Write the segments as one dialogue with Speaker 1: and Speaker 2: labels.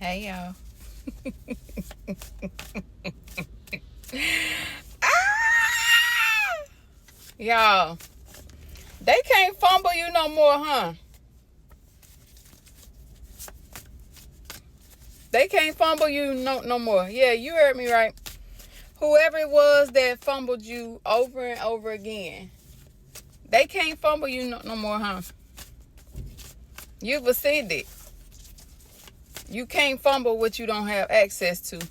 Speaker 1: Hey, y'all. Y'all, they can't fumble you no more, huh? They can't fumble you no more. Yeah, you heard me right. Whoever it was that fumbled you over and over again, they can't fumble you no more, huh? You've ascended. You can't fumble what you don't have access to.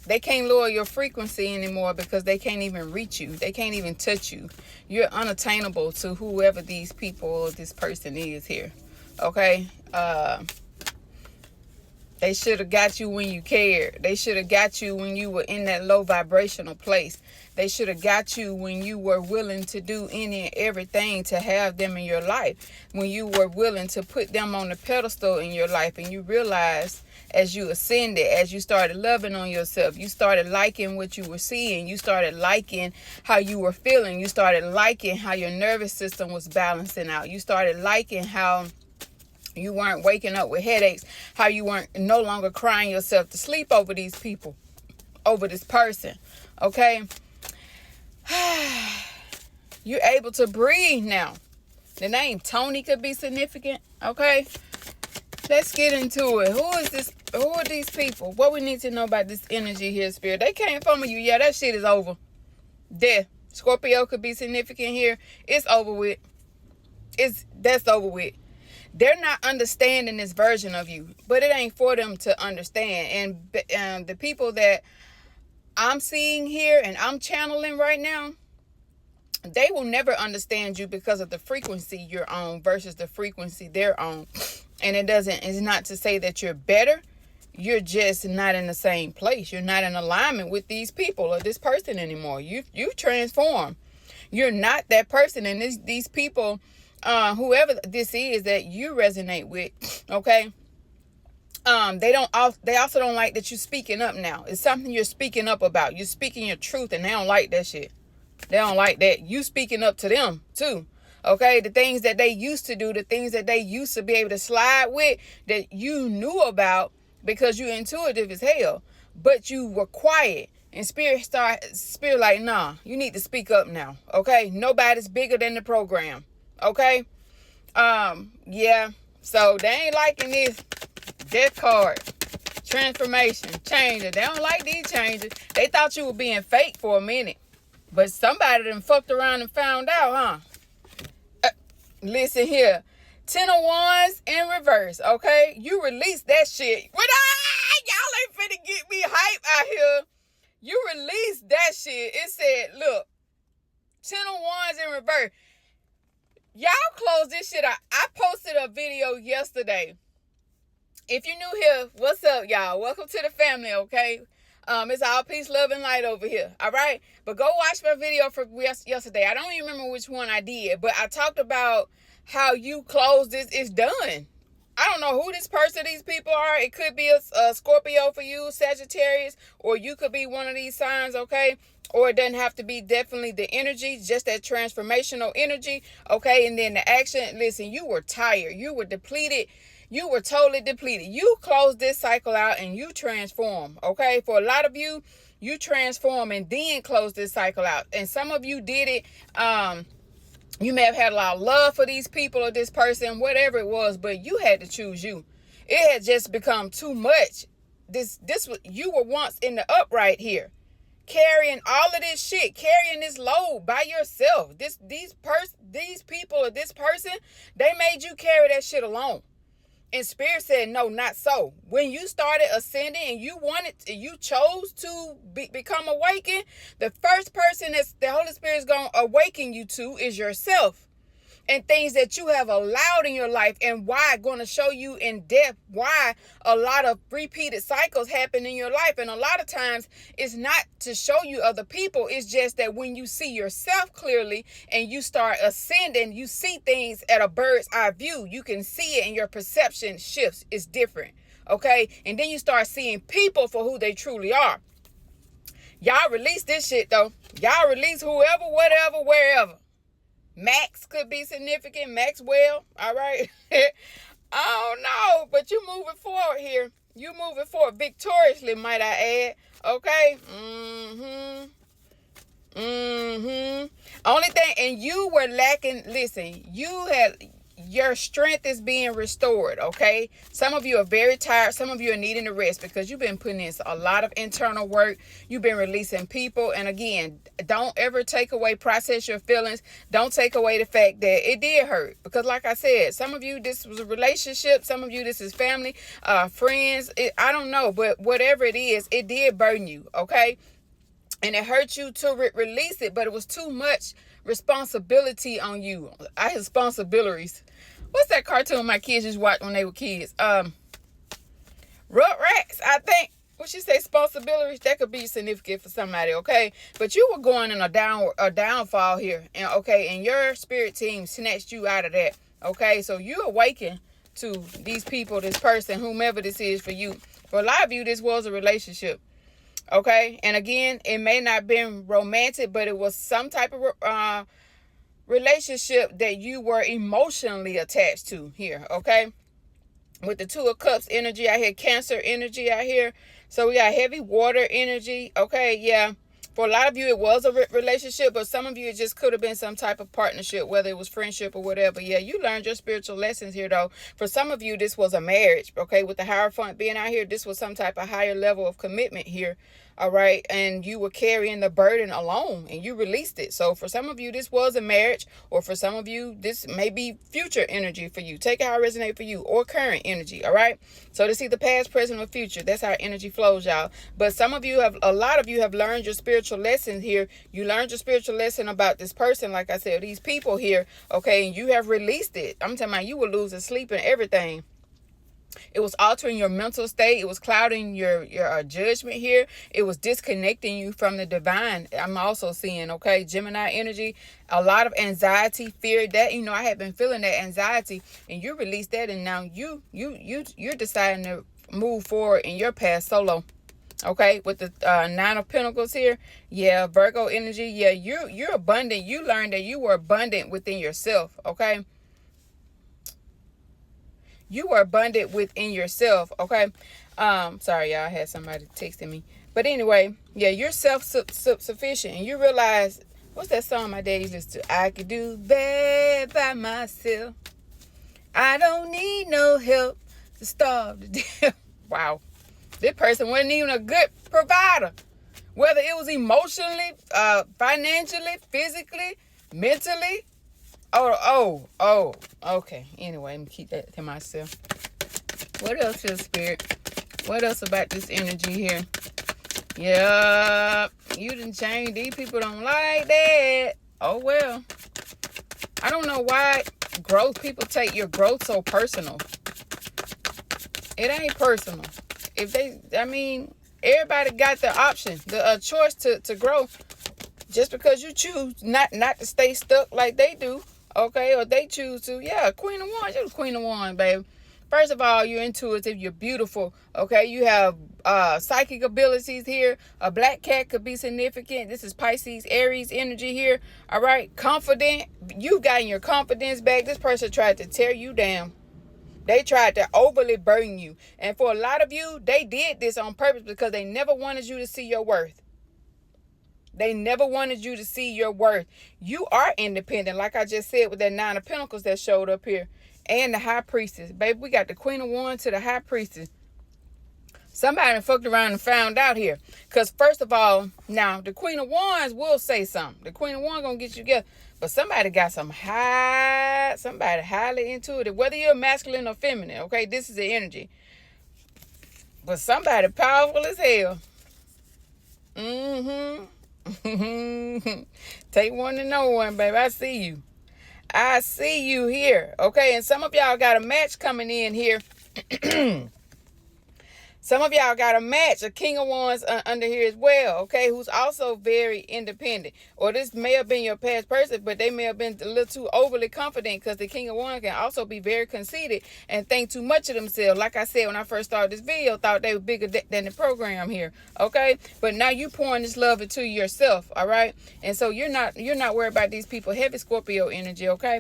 Speaker 1: They can't lower your frequency anymore because they can't even reach you. They can't even touch you. You're unattainable to whoever these people or this person is here. Okay? They should have got you when you cared. They should have got you when you were in that low vibrational place. They should have got you when you were willing to do any and everything to have them in your life. When you were willing to put them on the pedestal in your life, and you realized as you ascended, as you started loving on yourself, you started liking what you were seeing. You started liking how you were feeling. You started liking how your nervous system was balancing out. You started liking how you weren't waking up with headaches, how you weren't no longer crying yourself to sleep over these people, over this person. Okay? You're able to breathe now. The name Tony could be significant. Okay? Let's get into it. Who is this? Who are these people? What we need to know about this energy here, Spirit. They came from you. Yeah, that shit is over. Death. Scorpio could be significant here. It's over with. That's over with. They're not understanding this version of you, but it ain't for them to understand. And the people that I'm seeing here and I'm channeling right now, they will never understand you because of the frequency you're on versus the frequency they're on. And it's not to say that you're better. You're just not in the same place. You're not in alignment with these people or this person anymore. You transform. You're not that person. And these people, whoever this is that you resonate with, okay, they also don't like that you're speaking up now. It's something you're speaking up about. You're speaking your truth, and they don't like that shit. They don't like that. You speaking up to them too. Okay, the things that they used to do, the things that they used to be able to slide with, that you knew about because you're intuitive as hell, but you were quiet. And spirit like, nah, you need to speak up now. Okay, nobody's bigger than the program. Okay, yeah. So they ain't liking this death card, transformation, changer. They don't like these changes. They thought you were being fake for a minute, but somebody done fucked around and found out, huh? Listen here, 10 of Wands in reverse. Okay, you release that shit. Y'all ain't finna get me hype out here. You released that shit. It said, look, 10 of Wands in reverse. Y'all close this shit out. I posted a video yesterday. If you're new here, what's up, y'all? Welcome to the family, okay? It's all peace, love, and light over here, all right? But go watch my video from yesterday. I don't even remember which one I did, but I talked about how you close this. It's done. I don't know who these people are. It could be a Scorpio for you, Sagittarius, or you could be one of these signs, okay? Or it doesn't have to be definitely the energy, just that transformational energy, okay? And then the action. Listen, you were tired. You were depleted. You were totally depleted. You close this cycle out and you transform, okay? For a lot of you, you transform and then close this cycle out. And some of you did it. You may have had a lot of love for these people or this person, whatever it was, but you had to choose you. It had just become too much. You were once in the upright here, carrying all of this shit, carrying this load by yourself. These people or this person, they made you carry that shit alone. And Spirit said, no, not so. When you started ascending and you chose to become awakened, the first person that the Holy Spirit is going to awaken you to is yourself. And things that you have allowed in your life, and why, going to show you in depth why a lot of repeated cycles happen in your life. And a lot of times it's not to show you other people. It's just that when you see yourself clearly and you start ascending, you see things at a bird's eye view. You can see it and your perception shifts. It's different. Okay. And then you start seeing people for who they truly are. Y'all release this shit though. Y'all release whoever, whatever, wherever. Max could be significant. Maxwell. All right. I don't know, but you moving forward here. You moving forward victoriously, might I add. Okay? Only thing, and you were lacking, listen, your strength is being restored, okay? Some of you are very tired. Some of you are needing a rest because you've been putting in a lot of internal work. You've been releasing people. And again, don't ever take away, process your feelings. Don't take away the fact that it did hurt. Because like I said, some of you, this was a relationship. Some of you, this is family, friends. I don't know. But whatever it is, it did burn you, okay? And it hurt you to release it, but it was too much responsibility on you. Responsibilities. What's that cartoon my kids used to watch when they were kids? Rugrats, I think. What she say, responsibilities? That could be significant for somebody, okay? But you were going in a downfall here, and okay, and your spirit team snatched you out of that, okay? So you awaken to these people, this person, whomever this is for you. For a lot of you, this was a relationship. Okay, and again, it may not have been romantic, but it was some type of relationship that you were emotionally attached to here, okay? With the Two of Cups energy out here, Cancer energy out here. So we got heavy water energy, okay? Yeah, for a lot of you, it was a relationship, but some of you, it just could have been some type of partnership, whether it was friendship or whatever. Yeah, you learned your spiritual lessons here, though. For some of you, this was a marriage, okay? With the Hierophant being out here, this was some type of higher level of commitment here, all right? And you were carrying the burden alone, and you released it. So for some of you, this was a marriage, or for some of you, this may be future energy for you. Take it how it resonates for you, or current energy, all right? So to see the past, present, or future, that's how energy flows, y'all. But some of you have, a lot of you have learned your spiritual lesson here. You learned your spiritual lesson about this person, like I said, these people here, okay? And you have released it. I'm talking about you were losing sleep and everything. It was altering your mental state. It was clouding your judgment here. It was disconnecting you from the divine. I'm also seeing, okay, Gemini energy, a lot of anxiety, fear. That, you know, I had been feeling that anxiety, and you released that, and now you're deciding to move forward in your path solo. Okay, with the Nine of Pentacles here. Yeah, Virgo energy. Yeah, you're abundant. You learned that you were abundant within yourself, okay? You were abundant within yourself, okay? Sorry, y'all, I had somebody texting me. But anyway, yeah, you're self-sufficient. And you realize, what's that song my daddy listened to? I could do that by myself. I don't need no help to starve to death. Wow. This person wasn't even a good provider. Whether it was emotionally, financially, physically, mentally. Oh, okay. Anyway, let me keep that to myself. What else is spirit? What else about this energy here? Yeah, you done changed. These people don't like that. Oh, well. I don't know why people take your growth so personal. It ain't personal. Everybody got the option, the choice to grow. Just because you choose not to stay stuck like they do, okay, or they choose to, yeah, Queen of Wands, you're the Queen of Wands, baby. First of all, you're intuitive, you're beautiful, okay? You have psychic abilities here. A black cat could be significant. This is Pisces, Aries energy here, all right? Confident, you've gotten your confidence back. This person tried to tear you down. They tried to overly burden you. And for a lot of you, they did this on purpose because they never wanted you to see your worth. They never wanted you to see your worth. You are independent, like I just said with that Nine of Pentacles that showed up here. And the High Priestess. Baby, we got the Queen of Wands to the High Priestess. Somebody fucked around and found out here. Because first of all, now, the Queen of Wands will say something. The Queen of Wands going to get you together. But somebody got somebody highly intuitive. Whether you're masculine or feminine, okay? This is the energy. But somebody powerful as hell. Take one to know one, baby. I see you. I see you here. Okay, and some of y'all got a match coming in here. Some of y'all got a match, a King of Wands under here as well, okay, who's also very independent. Or this may have been your past person, but they may have been a little too overly confident, because the King of Wands can also be very conceited and think too much of themselves. Like I said, when I first started this video, thought they were bigger than the program here, okay? But now you pouring this love into yourself, all right? And so you're not worried about these people. Heavy Scorpio energy, okay?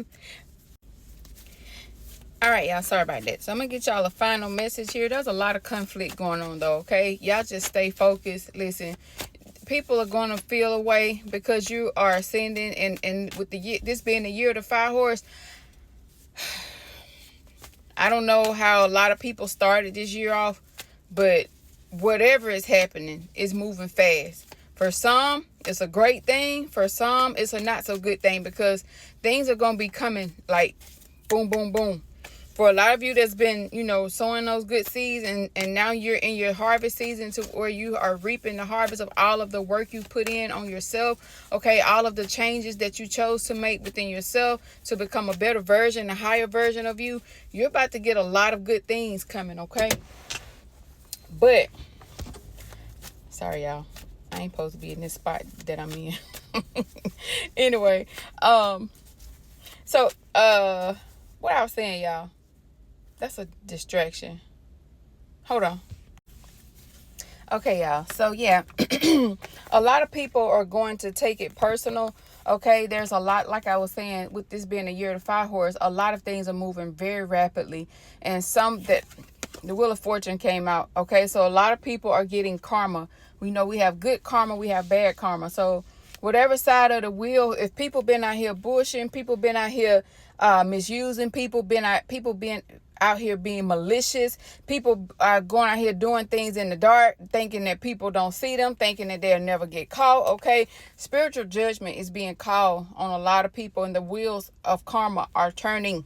Speaker 1: All right, y'all. Sorry about that. So I'm going to get y'all a final message here. There's a lot of conflict going on, though, okay? Y'all just stay focused. Listen, people are going to feel away because you are ascending. And with this being the year of the fire horse, I don't know how a lot of people started this year off, but whatever is happening is moving fast. For some, it's a great thing. For some, it's a not so good thing because things are going to be coming like boom, boom, boom. For a lot of you that's been, sowing those good seeds and now you're in your harvest season to where you are reaping the harvest of all of the work you put in on yourself. Okay, all of the changes that you chose to make within yourself to become a better version, a higher version of you. You're about to get a lot of good things coming, okay? But, sorry, y'all. I ain't supposed to be in this spot that I'm in. Anyway, so, what I was saying, y'all. That's a distraction. Hold on. Okay, y'all. So, yeah. A lot of people are going to take it personal. Okay, there's a lot, like I was saying, with this being a year of the fire horse, a lot of things are moving very rapidly. And some that the Wheel of Fortune came out. Okay, so a lot of people are getting karma. We know we have good karma, we have bad karma. So whatever side of the wheel, if people been out here bullshitting, people been out here misusing, people been out here being malicious, people are going out here doing things in the dark, thinking that people don't see them, thinking that they'll never get caught. Okay, spiritual judgment is being called on a lot of people, and the wheels of karma are turning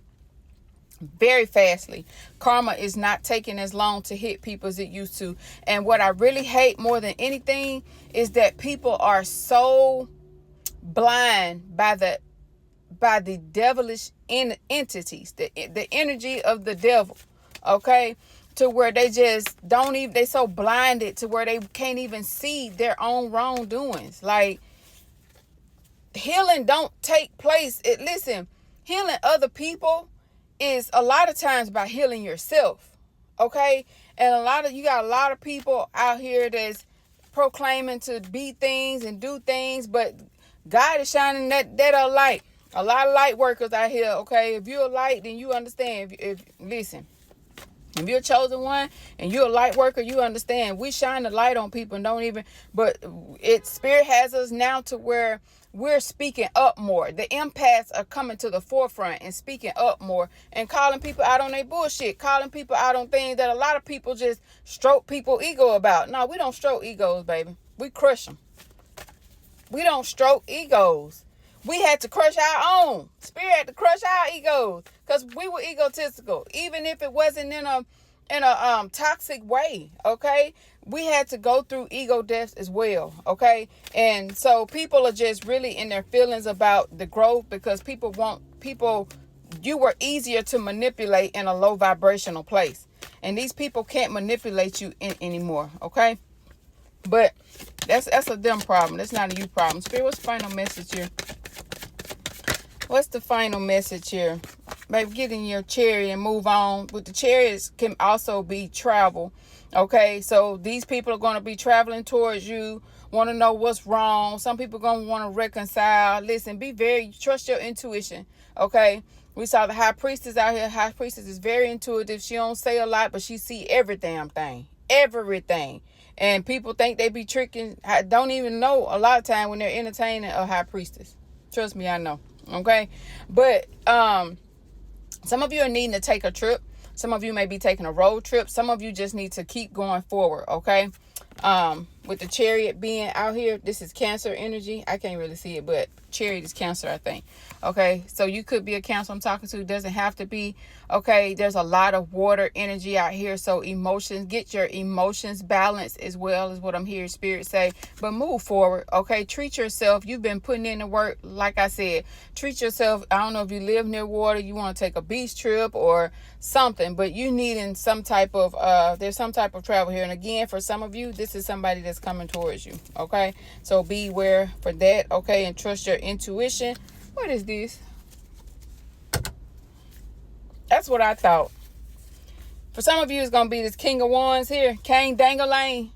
Speaker 1: very fastly. Karma is not taking as long to hit people as it used to. And what I really hate more than anything is that people are so blind by the devilish entities, the energy of the devil, okay, to where they just don't even, they so blinded to where they can't even see their own wrongdoings. Like, healing don't take place. Listen, healing other people is a lot of times by healing yourself, okay? And you got a lot of people out here that's proclaiming to be things and do things, but God is shining that light. A lot of light workers out here, okay? If you're a light, then you understand. Listen, if you're a chosen one and you're a light worker, you understand. We shine the light on people and don't even, but Spirit has us now to where we're speaking up more. The empaths are coming to the forefront and speaking up more and calling people out on their bullshit, calling people out on things that a lot of people just stroke people's ego about. No, we don't stroke egos, baby. We crush them. We don't stroke egos. We had to crush our own. Spirit had to crush our egos because we were egotistical, even if it wasn't in a toxic way. Okay, we had to go through ego deaths as well. Okay, and so people are just really in their feelings about the growth because you were easier to manipulate in a low vibrational place, and these people can't manipulate you anymore. Okay, but that's a them problem. That's not a you problem. Spirit, what's the final message here? What's the final message here? Maybe get in your chariot and move on. With the chariots can also be travel. Okay, so these people are going to be traveling towards you, want to know what's wrong. Some people are going to want to reconcile. Listen, trust your intuition. Okay, we saw the high priestess out here. High priestess is very intuitive. She don't say a lot, but she see every damn thing. Everything. And people think they be tricking. Don't even know a lot of time when they're entertaining a high priestess. Trust me, I know. Okay, but some of you are needing to take a trip. Some of you may be taking a road trip. Some of you just need to keep going forward. Okay, with the chariot being out here, this is Cancer energy. I can't really see it, but chariot is Cancer, I think. Okay, so you could be a Cancer I'm talking to. It doesn't have to be. Okay, there's a lot of water energy out here, so emotions, get your emotions balanced as well as what I'm hearing Spirit say. But move forward. Okay, treat yourself. You've been putting in the work. Like I said, treat yourself. I don't know if you live near water, you want to take a beach trip or something, but you needing some type of there's some type of travel here. And again, for some of you, this is somebody that's coming towards you. Okay, so beware for that. Okay, and trust your intuition. What is this? That's what I thought. For some of you, it's going to be this King of Wands here. Cain Dangalane.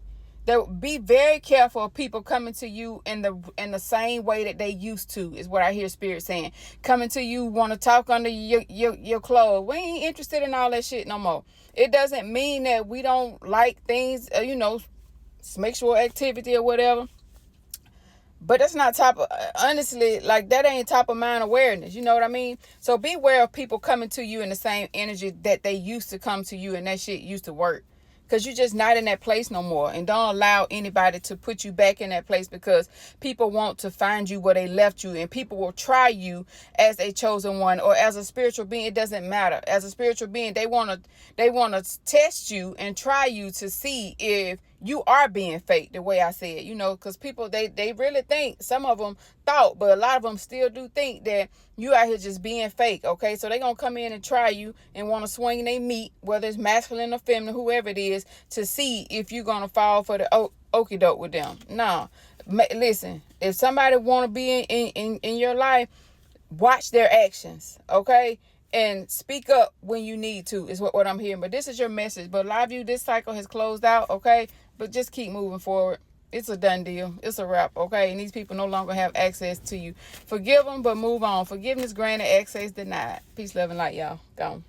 Speaker 1: Be very careful of people coming to you in the same way that they used to, is what I hear Spirit saying. Coming to you, want to talk under your clothes. We ain't interested in all that shit no more. It doesn't mean that we don't like things, sexual activity or whatever. But that's not honestly, like, that ain't top of mind awareness. You know what I mean? So beware of people coming to you in the same energy that they used to come to you, and that shit used to work. Because you're just not in that place no more. And don't allow anybody to put you back in that place, because people want to find you where they left you. And people will try you as a chosen one or as a spiritual being. It doesn't matter. As a spiritual being, they want to test you and try you to see if you are being fake, the way I said, because people, they really think, some of them thought, but a lot of them still do think that you out here just being fake, okay? So they going to come in and try you and want to swing their meat, whether it's masculine or feminine, whoever it is, to see if you're going to fall for the okie doke with them. No, listen, if somebody want to be in your life, watch their actions, okay? And speak up when you need to, is what I'm hearing. But this is your message. But a lot of you, this cycle has closed out, okay? But just keep moving forward. It's a done deal. It's a wrap, okay? And these people no longer have access to you. Forgive them, but move on. Forgiveness granted, access denied. Peace, love, and light, y'all. Gone.